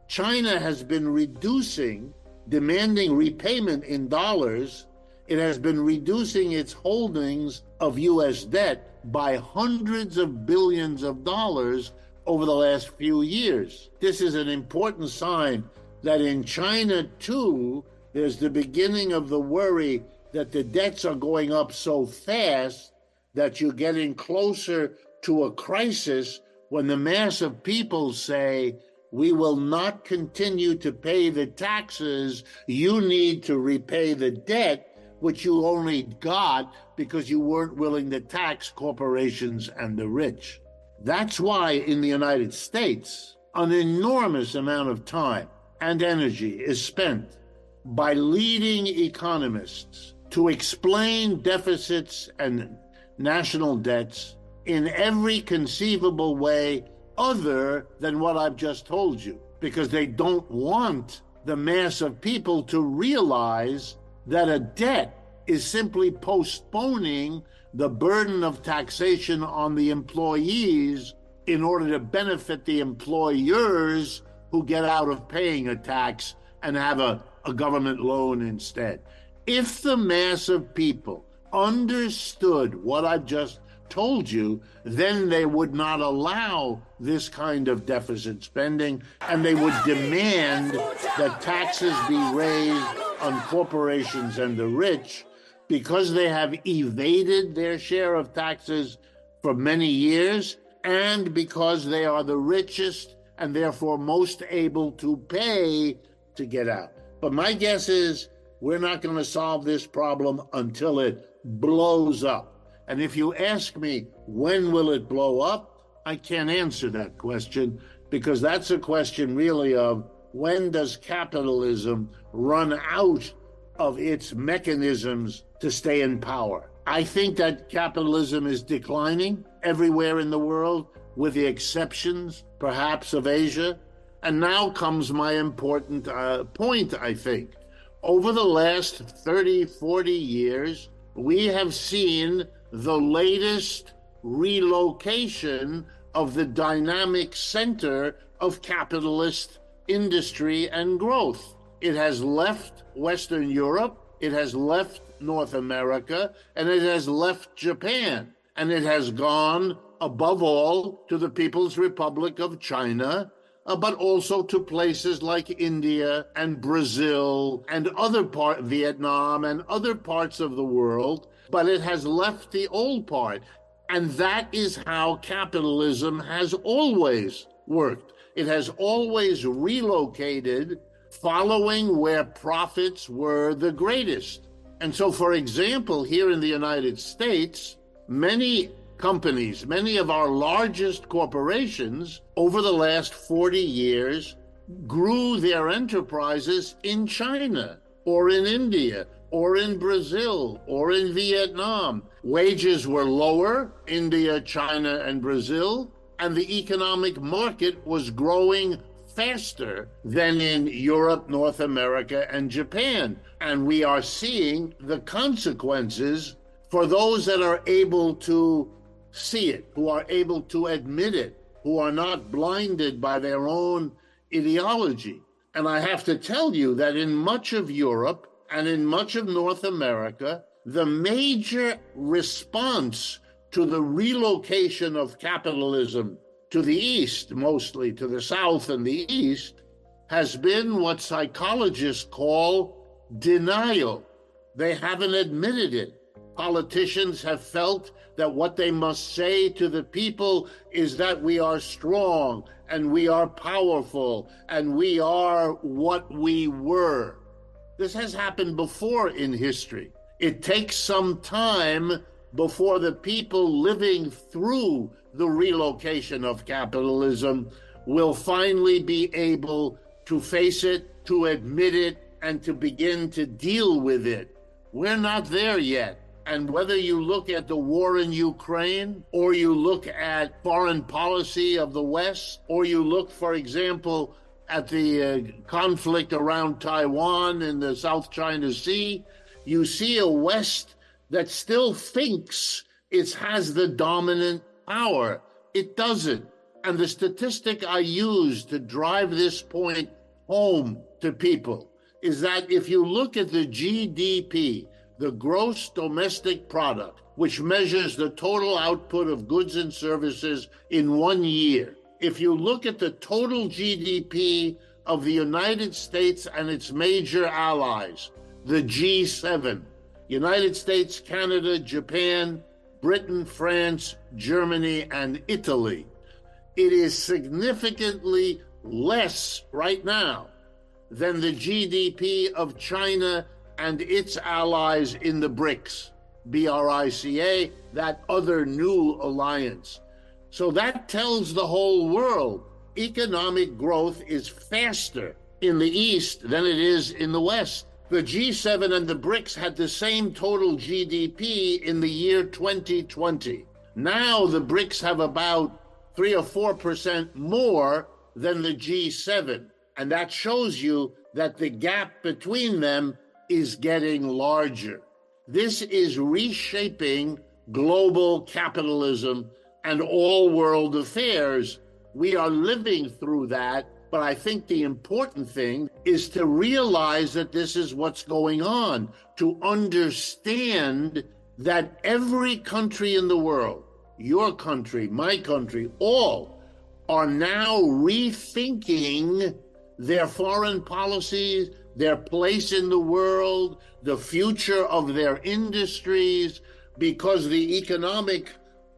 China has been reducing, demanding repayment in dollars. It has been reducing its holdings of U.S. debt by hundreds of billions of dollars over the last few years. This is an important sign that in China, too, there's the beginning of the worry that the debts are going up so fast that you're getting closer to a crisis when the mass of people say, we will not continue to pay the taxes. You need to repay the debt, which you only got because you weren't willing to tax corporations and the rich. That's why in the United States, an enormous amount of time and energy is spent by leading economists to explain deficits and national debts in every conceivable way other than what I've just told you, because they don't want the mass of people to realize that a debt is simply postponing the burden of taxation on the employees in order to benefit the employers who get out of paying a tax and have a government loan instead. If the mass of people understood what I've just told you, then they would not allow this kind of deficit spending, and they would demand that taxes be raised on corporations and the rich because they have evaded their share of taxes for many years, and because they are the richest and therefore most able to pay to get out. But my guess is we're not going to solve this problem until it blows up. And if you ask me, when will it blow up? I can't answer that question, because that's a question really of when does capitalism run out of its mechanisms to stay in power? I think that capitalism is declining everywhere in the world, with the exceptions, perhaps, of Asia. And now comes my important point, I think. Over the last 30, 40 years, we have seen the latest relocation of the dynamic center of capitalist industry and growth. It has left Western Europe, it has left North America, and it has left Japan. And it has gone, above all, to the People's Republic of China, but also to places like India and Brazil and Vietnam and other parts of the world, but it has left the old part. And that is how capitalism has always worked. It has always relocated following where profits were the greatest. And so, for example, here in the United States, many companies, many of our largest corporations over the last 40 years grew their enterprises in China or in India or in Brazil or in Vietnam. Wages were lower, India, China, and Brazil, and the economic market was growing faster than in Europe, North America, and Japan. And we are seeing the consequences for those that are able to see it, who are able to admit it, who are not blinded by their own ideology. And I have to tell you that in much of Europe and in much of North America, the major response to the relocation of capitalism to the East, mostly to the South and the East, has been what psychologists call denial. They haven't admitted it. Politicians have felt that what they must say to the people is that we are strong and we are powerful and we are what we were. This has happened before in history. It takes some time before the people living through the relocation of capitalism will finally be able to face it, to admit it, and to begin to deal with it. We're not there yet. And whether you look at the war in Ukraine, or you look at foreign policy of the West, or you look, for example, at the conflict around Taiwan in the South China Sea, you see a West that still thinks it has the dominant power. It doesn't. And the statistic I use to drive this point home to people is that if you look at the GDP, the gross domestic product, which measures the total output of goods and services in 1 year, if you look at the total GDP of the United States and its major allies, the G7, United States, Canada, Japan, Britain, France, Germany, and Italy, it is significantly less right now than the GDP of China and its allies in the BRICS, BRICA, that other new alliance. So that tells the whole world economic growth is faster in the East than it is in the West. The G7 and the BRICS had the same total GDP in the year 2020. Now the BRICS have about 3 or 4% more than the G7. And that shows you that the gap between them is getting larger. This is reshaping global capitalism and all world affairs. We are living through that, but I think the important thing is to realize that this is what's going on, to understand that every country in the world, your country, my country, all are now rethinking their foreign policies, their place in the world, the future of their industries, because the economic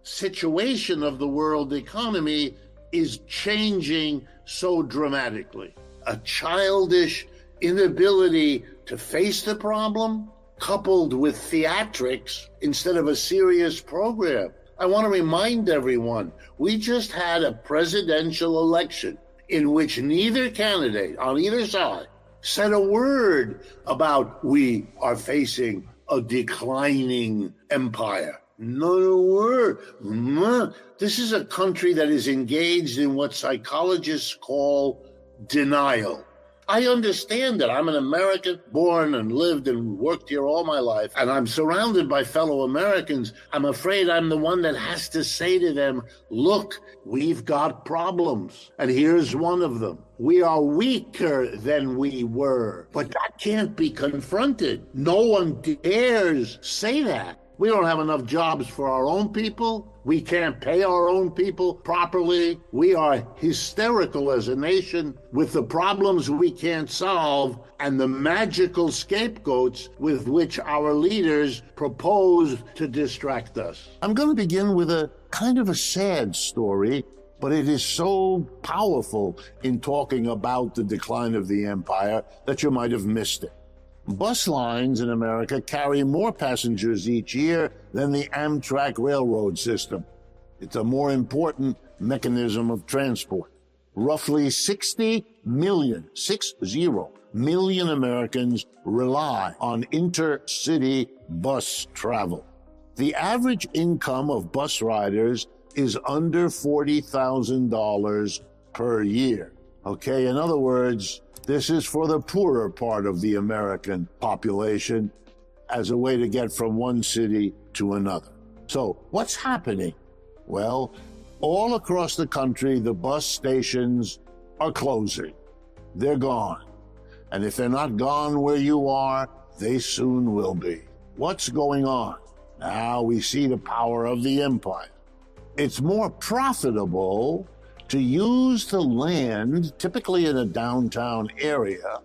situation of the world economy is changing so dramatically. A childish inability to face the problem, coupled with theatrics instead of a serious program. I want to remind everyone, we just had a presidential election in which neither candidate on either side said a word about we are facing a declining empire. Not a word. This is a country that is engaged in what psychologists call denial. I understand that. I'm an American, born and lived and worked here all my life, and I'm surrounded by fellow Americans. I'm afraid I'm the one that has to say to them, look, we've got problems, and here's one of them. We are weaker than we were, but that can't be confronted. No one dares say that. We don't have enough jobs for our own people. We can't pay our own people properly. We are hysterical as a nation with the problems we can't solve and the magical scapegoats with which our leaders propose to distract us. I'm going to begin with a kind of a sad story, but it is so powerful in talking about the decline of the empire that you might have missed it. Bus lines in America carry more passengers each year than the Amtrak railroad system. It's a more important mechanism of transport. Roughly 60 million Americans rely on intercity bus travel. The average income of bus riders is under $40,000 per year. Okay, in other words, this is for the poorer part of the American population as a way to get from one city to another. So what's happening? Well, all across the country, the bus stations are closing. They're gone. And if they're not gone where you are, they soon will be. What's going on? Now we see the power of the empire. It's more profitable to use the land, typically in a downtown area,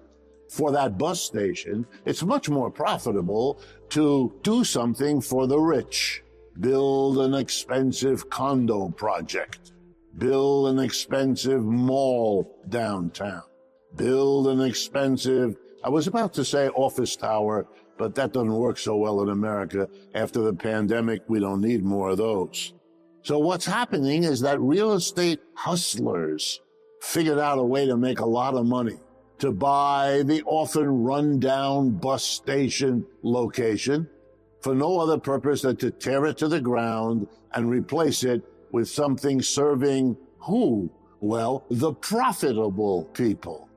for that bus station. It's much more profitable to do something for the rich. Build an expensive condo project. Build an expensive mall downtown. Build an expensive, I was about to say office tower, but that doesn't work so well in America. After the pandemic, we don't need more of those. So what's happening is that real estate hustlers figured out a way to make a lot of money, to buy the often run-down bus station location for no other purpose than to tear it to the ground and replace it with something serving who? Well, the profitable people.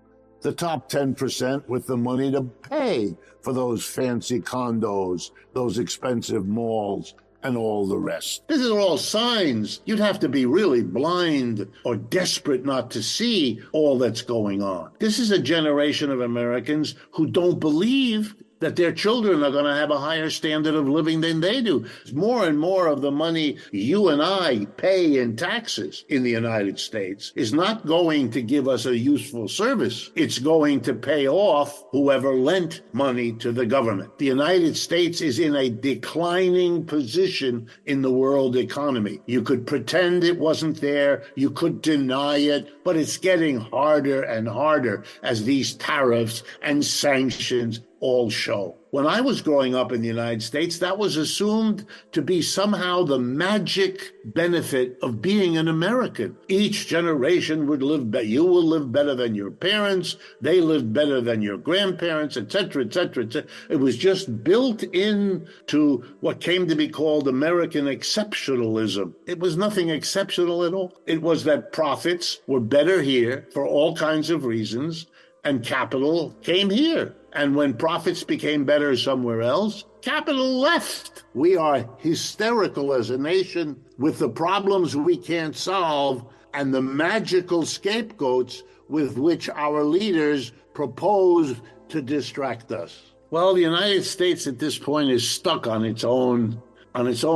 The top 10% with the money to pay for those fancy condos, those expensive malls, and all the rest. This is all signs. You'd have to be really blind or desperate not to see all that's going on. This is a generation of Americans who don't believe that their children are going to have a higher standard of living than they do. More and more of the money you and I pay in taxes in the United States is not going to give us a useful service. It's going to pay off whoever lent money to the government. The United States is in a declining position in the world economy. You could pretend it wasn't there. You could deny it, but it's getting harder and harder as these tariffs and sanctions all show. When I was growing up in the United States, that was assumed to be somehow the magic benefit of being an American. Each generation would live better. You will live better than your parents. They lived better than your grandparents, etc., etc., etc. It was just built into what came to be called American exceptionalism. It was nothing exceptional at all. It was that profits were better here for all kinds of reasons, and capital came here. And when profits became better somewhere else, capital left. We are hysterical as a nation with the problems we can't solve and the magical scapegoats with which our leaders propose to distract us. Well, the United States at this point is stuck on its own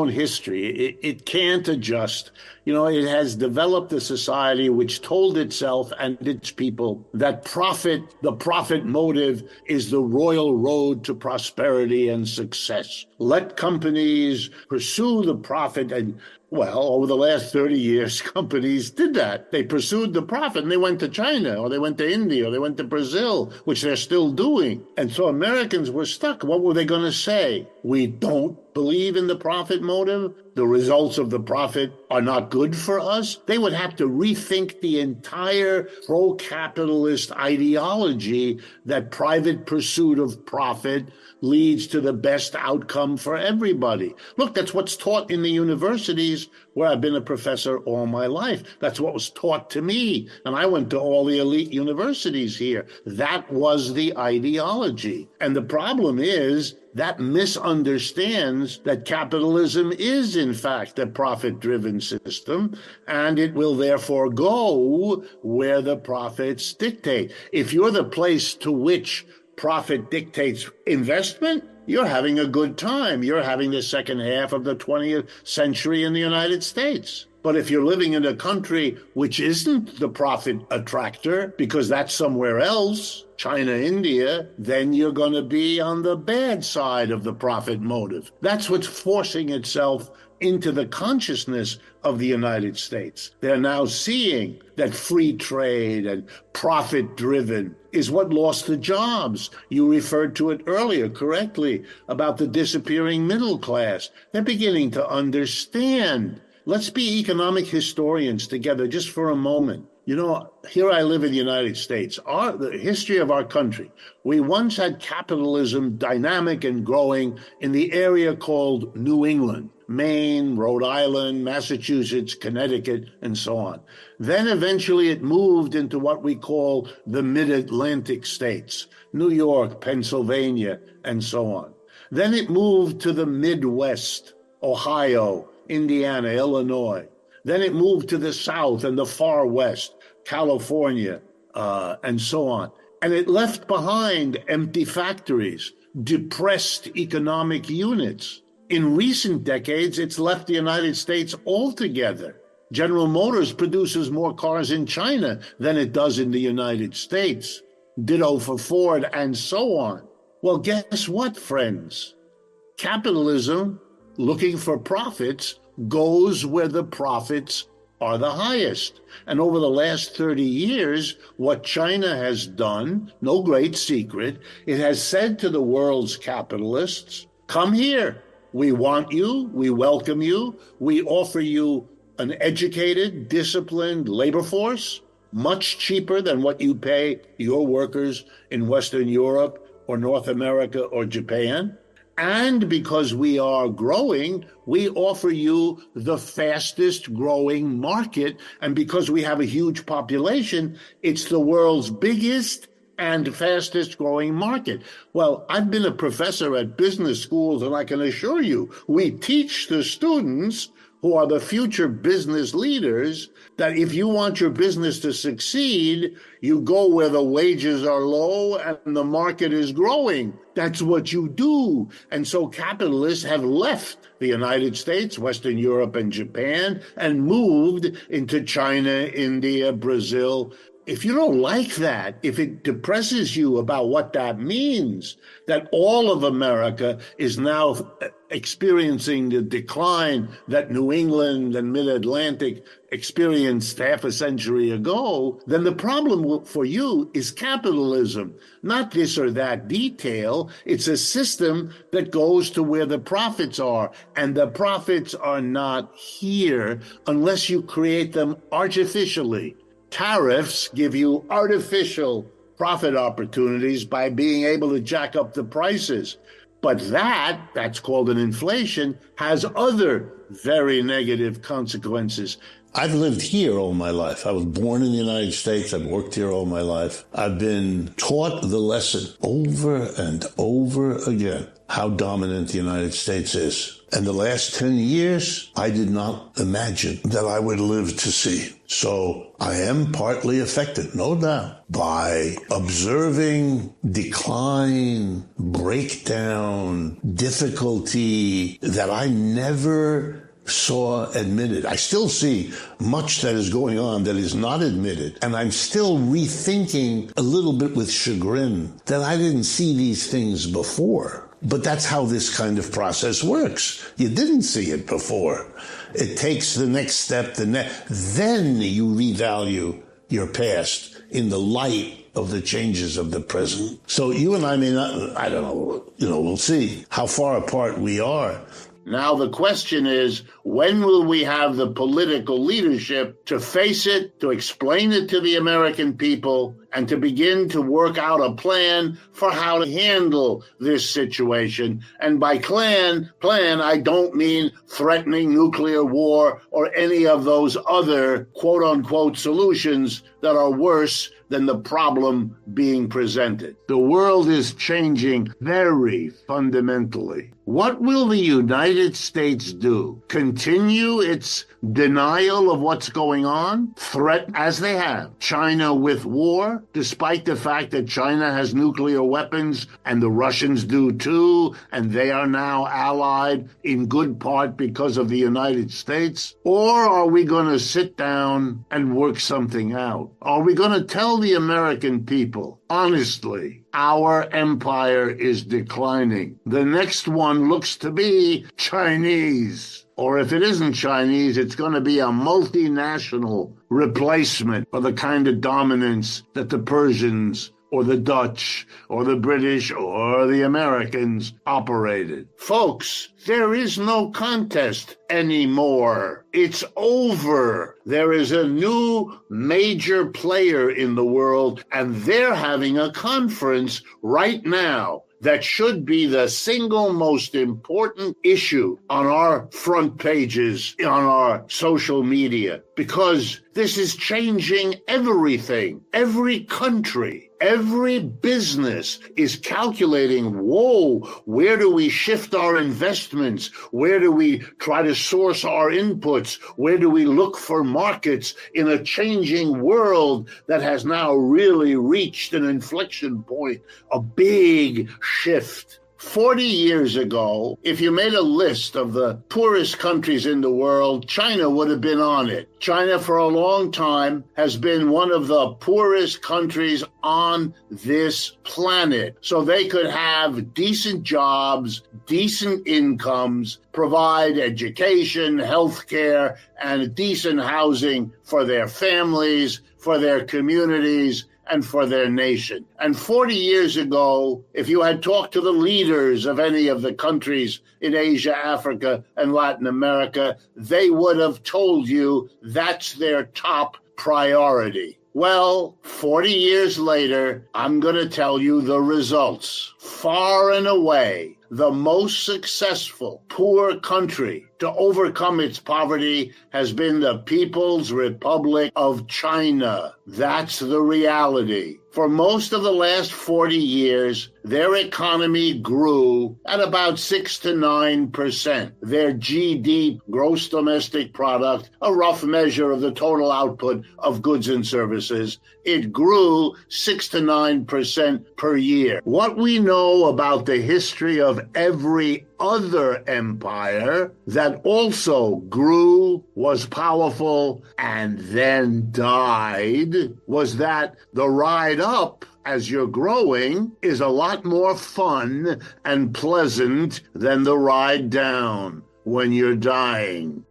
history. It can't adjust. You know, it has developed a society which told itself and its people that the profit motive is the royal road to prosperity and success. Let companies pursue the profit. And well, over the last 30 years, companies did that. They pursued the profit and they went to China or they went to India or they went to Brazil, which they're still doing. And so Americans were stuck. What were they going to say? We don't believe in the profit motive. The results of the profit are not good for us. They would have to rethink the entire pro-capitalist ideology that private pursuit of profit leads to the best outcome for everybody. Look, that's what's taught in the universities where I've been a professor all my life. That's what was taught to me. And I went to all the elite universities here. That was the ideology. And the problem is that misunderstands that capitalism is, in fact, a profit-driven system, and it will therefore go where the profits dictate. If you're the place to which profit dictates investment, you're having a good time. You're having the second half of the 20th century in the United States. But if you're living in a country which isn't the profit attractor, because that's somewhere else, China, India, then you're going to be on the bad side of the profit motive. That's what's forcing itself into the consciousness of the United States. They're now seeing that free trade and profit-driven is what lost the jobs. You referred to it earlier correctly about the disappearing middle class. They're beginning to understand. Let's be economic historians together just for a moment. You know, here I live in the United States. The history of our country, we once had capitalism dynamic and growing in the area called New England, Maine, Rhode Island, Massachusetts, Connecticut, and so on. Then eventually it moved into what we call the mid-Atlantic states, New York, Pennsylvania, and so on. Then it moved to the Midwest, Ohio, Indiana, Illinois. Then it moved to the South and the far West, California, and so on. And it left behind empty factories, depressed economic units. In recent decades, it's left the United States altogether. General Motors produces more cars in China than it does in the United States. Ditto for Ford, and so on. Well, guess what, friends? Capitalism, looking for profits, goes where the profits are the highest. And over the last 30 years, what China has done, no great secret, it has said to the world's capitalists, come here. We want you. We welcome you. We offer you an educated, disciplined labor force, much cheaper than what you pay your workers in Western Europe or North America or Japan. And because we are growing, we offer you the fastest growing market. And because we have a huge population, it's the world's biggest and fastest growing market. Well, I've been a professor at business schools, and I can assure you, we teach the students who are the future business leaders that if you want your business to succeed, you go where the wages are low and the market is growing. That's what you do. And so capitalists have left the United States, Western Europe, and Japan and moved into China, India, Brazil. If you don't like that, if it depresses you about what that means, that all of America is now experiencing the decline that New England and Mid-Atlantic experienced half a century ago, then the problem for you is capitalism, not this or that detail. It's a system that goes to where the profits are, and the profits are not here unless you create them artificially. Tariffs give you artificial profit opportunities by being able to jack up the prices. But that's called an inflation, has other very negative consequences. I've lived here all my life. I was born in the United States. I've worked here all my life. I've been taught the lesson over and over again, how dominant the United States is. And the last 10 years, I did not imagine that I would live to see. So I am partly affected, no doubt, by observing decline, breakdown, difficulty that I never saw admitted. I still see much that is going on that is not admitted. And I'm still rethinking a little bit with chagrin that I didn't see these things before. But that's how this kind of process works. You didn't see it before. It takes the next step, then you revalue your past in the light of the changes of the present. So you and I may not, I don't know, we'll see how far apart we are. Now the question is, when will we have the political leadership to face it, to explain it to the American people, and to begin to work out a plan for how to handle this situation? And by plan, I don't mean threatening nuclear war or any of those other quote-unquote solutions that are worse than the problem being presented. The world is changing very fundamentally. What will the United States do? Continue its denial of what's going on? Threat, as they have, China with war? despite the fact that China has nuclear weapons and the Russians do too, and they are now allied in good part because of the United States? Or are we going to sit down and work something out? Are we going to tell the American people, honestly, our empire is declining? The next one looks to be Chinese. Or if it isn't Chinese, it's going to be a multinational replacement for the kind of dominance that the Persians or the Dutch or the British or the Americans operated. Folks, there is no contest anymore. It's over. There is a new major player in the world, and they're having a conference right now that should be the single most important issue on our front pages, on our social media, because this is changing everything. Every country, every business is calculating, whoa, where do we shift our investments? Where do we try to source our inputs? Where do we look for markets in a changing world that has now really reached an inflection point, a big shift? 40 years ago, if you made a list of the poorest countries in the world, China would have been on it. China, for a long time, has been one of the poorest countries on this planet. So they could have decent jobs, decent incomes, provide education, healthcare, and decent housing for their families, for their communities, and for their nation. And 40 years ago, if you had talked to the leaders of any of the countries in Asia, Africa, and Latin America, they would have told you that's their top priority. Well, 40 years later, I'm going to tell you the results. Far and away, the most successful poor country to overcome its poverty has been the People's Republic of China. That's the reality. For most of the last 40 years, their economy grew at about 6 to 9%. Their GDP, gross domestic product, a rough measure of the total output of goods and services, it grew 6 to 9% per year. What we know about the history of every other empire that also grew, was powerful, and then died was that the ride up as you're growing is a lot more fun and pleasant than the ride down when you're dying.